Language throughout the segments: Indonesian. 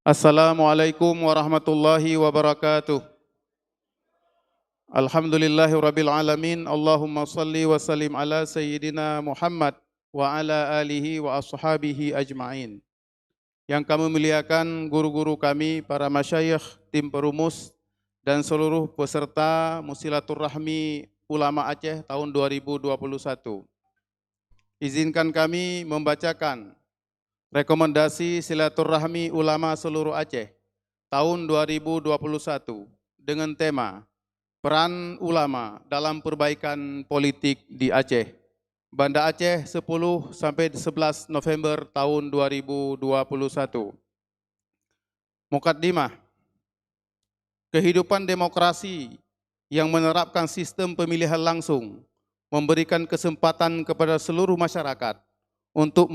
Assalamualaikum warahmatullahi wabarakatuh. Alhamdulillahirabbil alamin. Allahumma salli wa sallim ala sayyidina Muhammad wa ala alihi wa ashabihi ajmain. Yang kami muliakan guru-guru kami, para masyayikh, tim perumus dan seluruh peserta Musilaturrahmi Ulama Aceh tahun 2021. Izinkan kami membacakan rekomendasi Silaturrahmi Ulama seluruh Aceh tahun 2021 dengan tema Peran Ulama dalam Perbaikan Politik di Aceh. Banda Aceh 10 sampai 11 November tahun 2021. Mukaddimah. Kehidupan demokrasi yang menerapkan sistem pemilihan langsung memberikan kesempatan kepada seluruh masyarakat untuk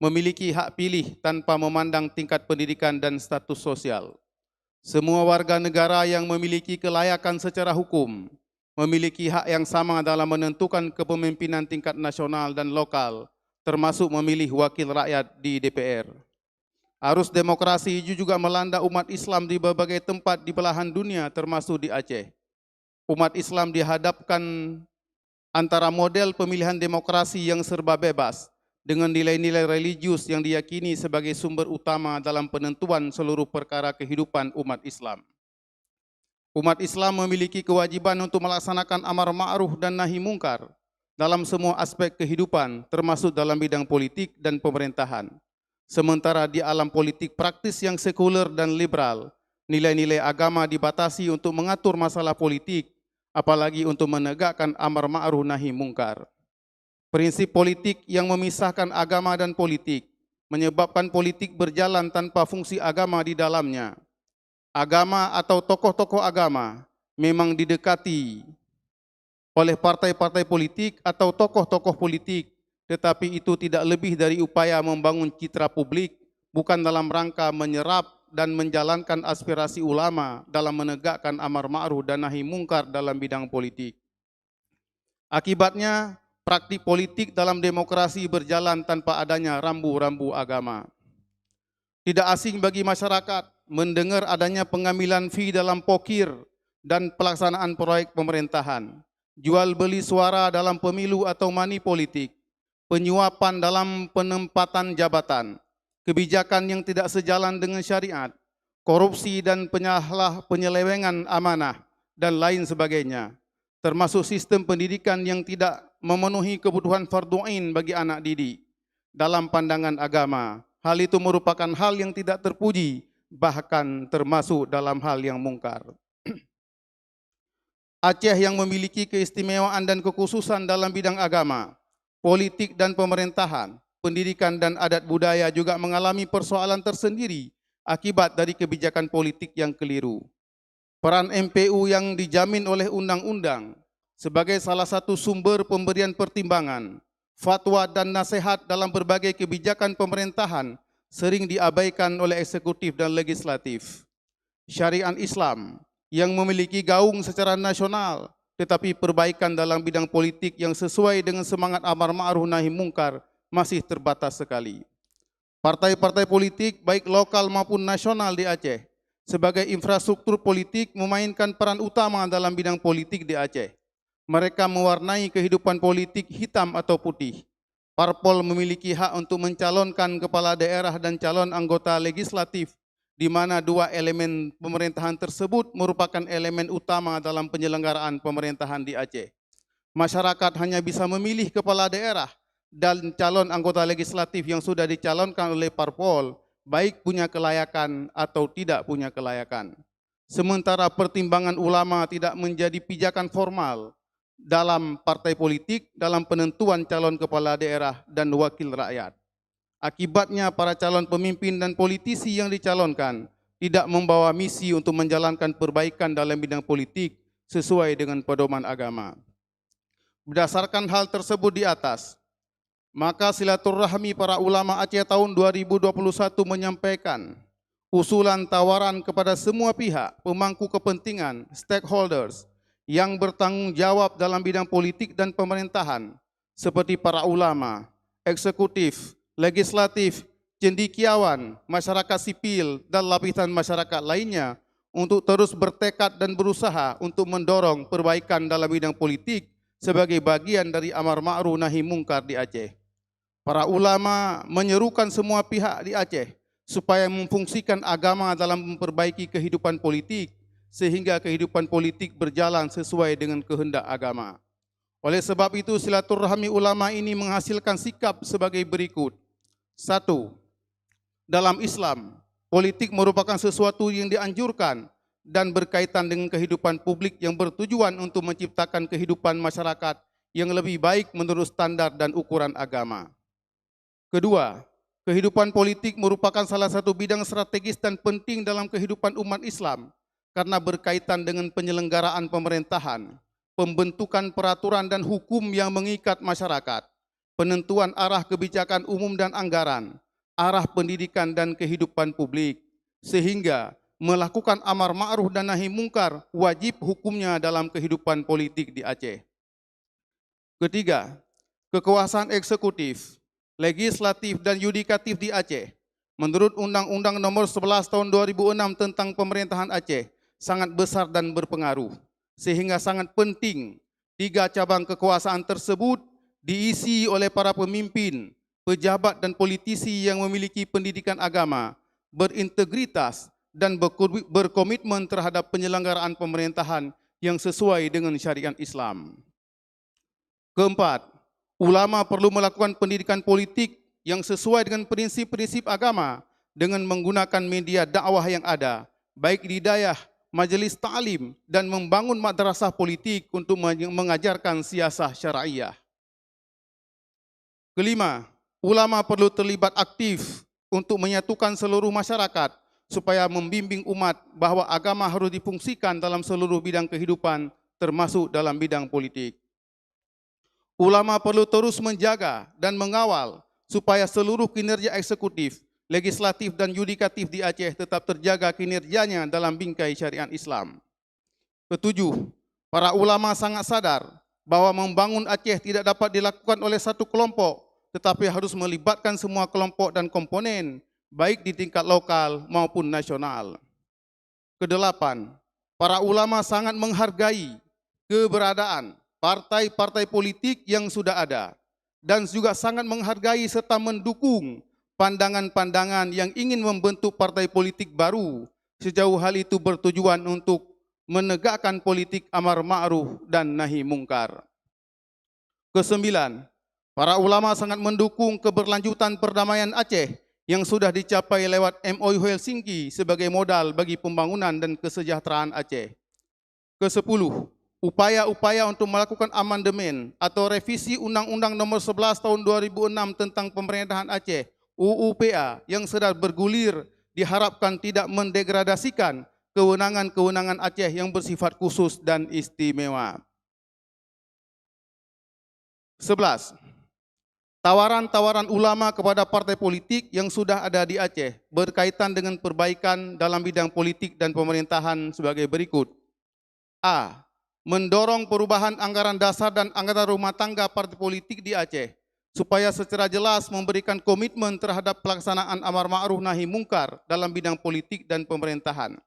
memiliki hak pilih tanpa memandang tingkat pendidikan dan status sosial. Semua warga negara yang memiliki kelayakan secara hukum memiliki hak yang sama dalam menentukan kepemimpinan tingkat nasional dan lokal, termasuk memilih wakil rakyat di DPR. Arus demokrasi juga melanda umat Islam di berbagai tempat di belahan dunia, termasuk di Aceh. Umat Islam dihadapkan antara model pemilihan demokrasi yang serba bebas dengan nilai-nilai religius yang diyakini sebagai sumber utama dalam penentuan seluruh perkara kehidupan umat Islam. Umat Islam memiliki kewajiban untuk melaksanakan amar ma'ruf dan nahi mungkar dalam semua aspek kehidupan, termasuk dalam bidang politik dan pemerintahan. Sementara di alam politik praktis yang sekuler dan liberal, nilai-nilai agama dibatasi untuk mengatur masalah politik, apalagi untuk menegakkan amar ma'ruf nahi mungkar. Prinsip politik yang memisahkan agama dan politik menyebabkan politik berjalan tanpa fungsi agama di dalamnya. Agama atau tokoh-tokoh agama memang didekati oleh partai-partai politik atau tokoh-tokoh politik, tetapi itu tidak lebih dari upaya membangun citra publik, bukan dalam rangka menyerap dan menjalankan aspirasi ulama dalam menegakkan amar ma'ruf dan nahi mungkar dalam bidang politik. Akibatnya, praktik politik dalam demokrasi berjalan tanpa adanya rambu-rambu agama. Tidak asing bagi masyarakat mendengar adanya pengambilan fee dalam pokir dan pelaksanaan proyek pemerintahan, jual beli suara dalam pemilu atau money politik, penyuapan dalam penempatan jabatan, kebijakan yang tidak sejalan dengan syariat, korupsi dan penyelewengan amanah, dan lain sebagainya, termasuk sistem pendidikan yang tidak memenuhi kebutuhan fardhu ain bagi anak didik. Dalam pandangan agama, hal itu merupakan hal yang tidak terpuji, bahkan termasuk dalam hal yang mungkar. Aceh yang memiliki keistimewaan dan kekhususan dalam bidang agama, politik dan pemerintahan, pendidikan dan adat budaya juga mengalami persoalan tersendiri akibat dari kebijakan politik yang keliru. Peran MPU yang dijamin oleh undang-undang sebagai salah satu sumber pemberian pertimbangan, fatwa dan nasihat dalam berbagai kebijakan pemerintahan sering diabaikan oleh eksekutif dan legislatif. Syariat Islam yang memiliki gaung secara nasional, tetapi perbaikan dalam bidang politik yang sesuai dengan semangat amar ma'ruf nahi mungkar masih terbatas sekali. Partai-partai politik baik lokal maupun nasional di Aceh sebagai infrastruktur politik memainkan peran utama dalam bidang politik di Aceh. Mereka mewarnai kehidupan politik hitam atau putih. Parpol memiliki hak untuk mencalonkan kepala daerah dan calon anggota legislatif, di mana dua elemen pemerintahan tersebut merupakan elemen utama dalam penyelenggaraan pemerintahan di Aceh. Masyarakat hanya bisa memilih kepala daerah dan calon anggota legislatif yang sudah dicalonkan oleh parpol, baik punya kelayakan atau tidak punya kelayakan. Sementara pertimbangan ulama tidak menjadi pijakan formal dalam partai politik dalam penentuan calon kepala daerah dan wakil rakyat. Akibatnya para calon pemimpin dan politisi yang dicalonkan tidak membawa misi untuk menjalankan perbaikan dalam bidang politik sesuai dengan pedoman agama. Berdasarkan hal tersebut di atas, maka silaturahmi para ulama Aceh tahun 2021 menyampaikan usulan tawaran kepada semua pihak pemangku kepentingan, stakeholders, yang bertanggung jawab dalam bidang politik dan pemerintahan, seperti para ulama, eksekutif, legislatif, cendekiawan, masyarakat sipil, dan lapisan masyarakat lainnya untuk terus bertekad dan berusaha untuk mendorong perbaikan dalam bidang politik sebagai bagian dari amar ma'ruf nahi mungkar di Aceh. Para ulama menyerukan semua pihak di Aceh supaya memfungsikan agama dalam memperbaiki kehidupan politik sehingga kehidupan politik berjalan sesuai dengan kehendak agama. Oleh sebab itu, silaturahmi ulama ini menghasilkan sikap sebagai berikut. 1. Dalam Islam, politik merupakan sesuatu yang dianjurkan dan berkaitan dengan kehidupan publik yang bertujuan untuk menciptakan kehidupan masyarakat yang lebih baik menurut standar dan ukuran agama. Kedua, kehidupan politik merupakan salah satu bidang strategis dan penting dalam kehidupan umat Islam karena berkaitan dengan penyelenggaraan pemerintahan, pembentukan peraturan dan hukum yang mengikat masyarakat, penentuan arah kebijakan umum dan anggaran, arah pendidikan dan kehidupan publik, sehingga melakukan amar ma'ruf dan nahi mungkar wajib hukumnya dalam kehidupan politik di Aceh. Ketiga, kekuasaan eksekutif, legislatif dan yudikatif di Aceh menurut Undang-Undang Nomor 11 Tahun 2006 tentang Pemerintahan Aceh sangat besar dan berpengaruh, sehingga sangat penting tiga cabang kekuasaan tersebut diisi oleh para pemimpin, pejabat dan politisi yang memiliki pendidikan agama, berintegritas dan berkomitmen terhadap penyelenggaraan pemerintahan yang sesuai dengan syariat Islam. Keempat, ulama perlu melakukan pendidikan politik yang sesuai dengan prinsip-prinsip agama dengan menggunakan media dakwah yang ada, baik di hidayah, majelis ta'lim, dan membangun madrasah politik untuk mengajarkan siasah syariah. Kelima, ulama perlu terlibat aktif untuk menyatukan seluruh masyarakat supaya membimbing umat bahwa agama harus difungsikan dalam seluruh bidang kehidupan termasuk dalam bidang politik. Ulama perlu terus menjaga dan mengawal supaya seluruh kinerja eksekutif, legislatif dan yudikatif di Aceh tetap terjaga kinerjanya dalam bingkai syariat Islam. Ketujuh, para ulama sangat sadar bahwa membangun Aceh tidak dapat dilakukan oleh satu kelompok, tetapi harus melibatkan semua kelompok dan komponen, baik di tingkat lokal maupun nasional. Kedelapan, para ulama sangat menghargai keberadaan partai-partai politik yang sudah ada dan juga sangat menghargai serta mendukung pandangan-pandangan yang ingin membentuk partai politik baru sejauh hal itu bertujuan untuk menegakkan politik amar ma'ruf dan nahi mungkar. Kesembilan, para ulama sangat mendukung keberlanjutan perdamaian Aceh yang sudah dicapai lewat MOU Helsinki sebagai modal bagi pembangunan dan kesejahteraan Aceh. Kesepuluh, upaya-upaya untuk melakukan amandemen atau revisi Undang-Undang Nomor 11 Tahun 2006 tentang Pemerintahan Aceh UUPA yang sedang bergulir diharapkan tidak mendegradasikan kewenangan-kewenangan Aceh yang bersifat khusus dan istimewa. 11. Tawaran-tawaran ulama kepada partai politik yang sudah ada di Aceh berkaitan dengan perbaikan dalam bidang politik dan pemerintahan sebagai berikut. A. Mendorong perubahan anggaran dasar dan anggaran rumah tangga partai politik di Aceh supaya secara jelas memberikan komitmen terhadap pelaksanaan amar ma'ruf nahi mungkar dalam bidang politik dan pemerintahan.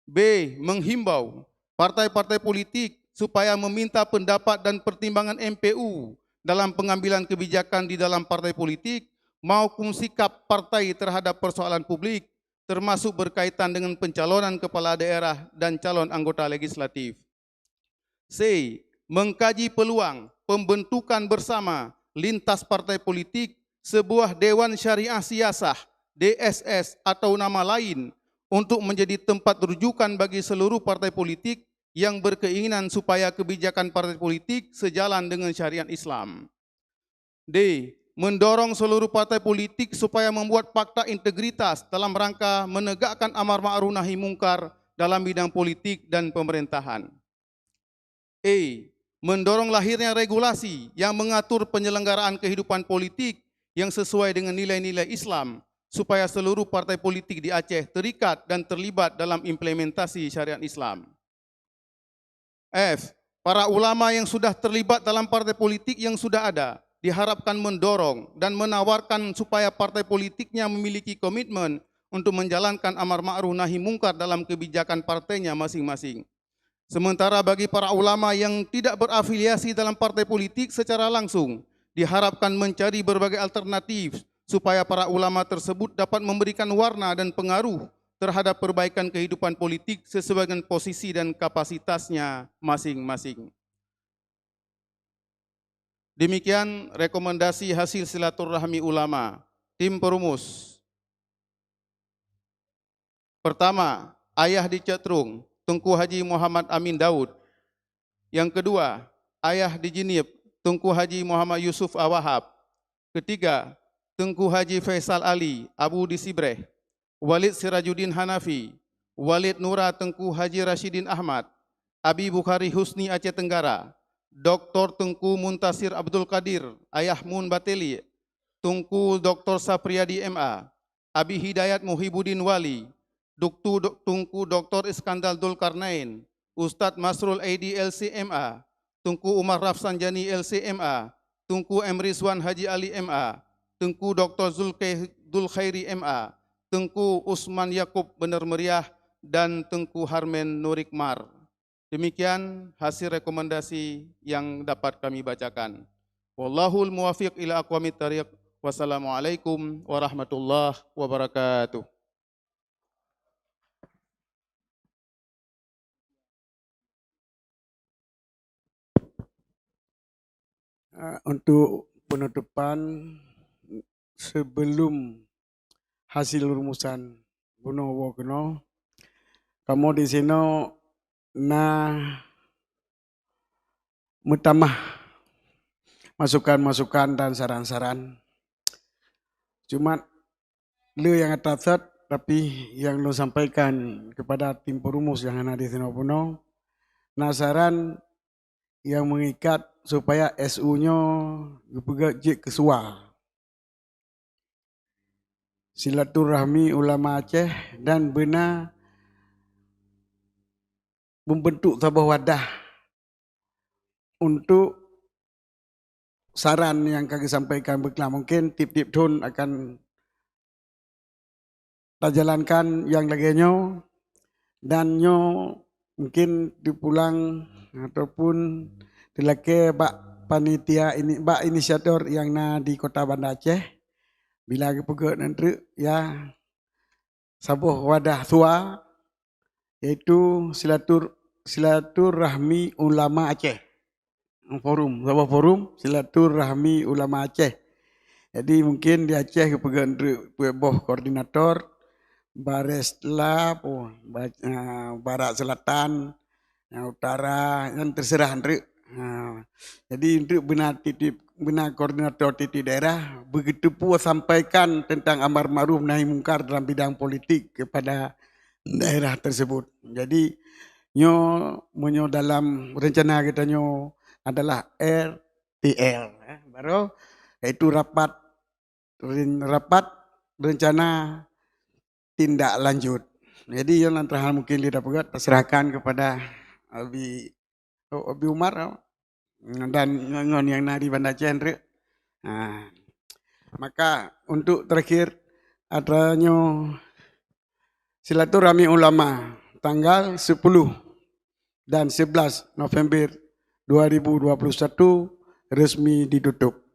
B. Menghimbau partai-partai politik supaya meminta pendapat dan pertimbangan MPU dalam pengambilan kebijakan di dalam partai politik maupun sikap partai terhadap persoalan publik termasuk berkaitan dengan pencalonan kepala daerah dan calon anggota legislatif. C. Mengkaji peluang pembentukan bersama lintas partai politik sebuah Dewan Syariah Siasah DSS atau nama lain untuk menjadi tempat rujukan bagi seluruh partai politik yang berkeinginan supaya kebijakan partai politik sejalan dengan syariat Islam. D. Mendorong seluruh partai politik supaya membuat fakta integritas dalam rangka menegakkan amar ma'ruf nahi mungkar dalam bidang politik dan pemerintahan. E. Mendorong lahirnya regulasi yang mengatur penyelenggaraan kehidupan politik yang sesuai dengan nilai-nilai Islam supaya seluruh partai politik di Aceh terikat dan terlibat dalam implementasi syariat Islam. F. Para ulama yang sudah terlibat dalam partai politik yang sudah ada diharapkan mendorong dan menawarkan supaya partai politiknya memiliki komitmen untuk menjalankan amar ma'ruf nahi mungkar dalam kebijakan partainya masing-masing. Sementara bagi para ulama yang tidak berafiliasi dalam partai politik secara langsung, diharapkan mencari berbagai alternatif supaya para ulama tersebut dapat memberikan warna dan pengaruh terhadap perbaikan kehidupan politik sesuai dengan posisi dan kapasitasnya masing-masing. Demikian rekomendasi hasil silaturahmi ulama. Tim perumus. Pertama, ayah di Cetrung, Tunku Haji Muhammad Amin Daud. Yang kedua, ayah di Jinib, Tunku Haji Muhammad Yusuf Awahab. Ketiga, Tunku Haji Faisal Ali, Abu di Sibreh. Walid Sirajuddin Hanafi, Walid Nura Tengku Haji Rashidin Ahmad, Abi Bukhari Husni Aceh Tenggara, Dr. Tengku Muntasir Abdul Qadir, Ayah Mun Bateli, Tengku Dr. Sapriyadi MA, Abi Hidayat Muhibuddin Wali, Tengku Dr. Iskandar Dulkarnain, Ustadz Masrul Aidi LCMA, Tengku Umar Rafsanjani LCMA, Tengku Emrizwan Haji Ali MA, Tengku Dr. Zulkhairi MA, Tengku Usman Yakub Bener Meriah, dan Tengku Harmen Nurikmar. Demikian hasil rekomendasi yang dapat kami bacakan. Wallahul muwafiq ila aqwamit thariq. Wassalamualaikum warahmatullahi wabarakatuh. Untuk penutupan sebelum hasil rumusan Gunowo Keno, kamu di sini mutamah masukan-masukan dan saran-saran. Cuma lu yang atas, tapi yang lu sampaikan kepada tim perumus yang ada di sini puno, saran yang mengikat supaya SU-nya bergejik kesua. Silaturahmi ulama Aceh dan benar membentuk sebuah wadah untuk saran yang kami sampaikan berkelah. Mungkin tip-tip tun akan kita jalankan yang laginya, dan nyo mungkin dipulang ataupun dilake bak panitia ini, bak inisiator yang di Kota Banda Aceh. Bila kita nanti ya sebuah wadah tua, yaitu silaturahmi ulama Aceh. Sebuah forum silaturahmi ulama Aceh. Jadi mungkin di Aceh kepegang boh koordinator, Baresla, Barat Selatan, Utara, yang terserah Andri. Jadi untuk benar koordinator titik daerah begitu pula sampaikan tentang amar ma'ruf nahi mungkar dalam bidang politik kepada daerah tersebut. Jadi nyo dalam rencana kita nyo adalah RTL, baru yaitu rapat rencana tindak lanjut. Jadi yang antara hal mungkin didapat terserahkan kepada Abi Umar dan ngon yang di Banda Aceh. Maka untuk terakhir adanya silaturahmi ulama tanggal 10 dan 11 November 2021 resmi ditutup.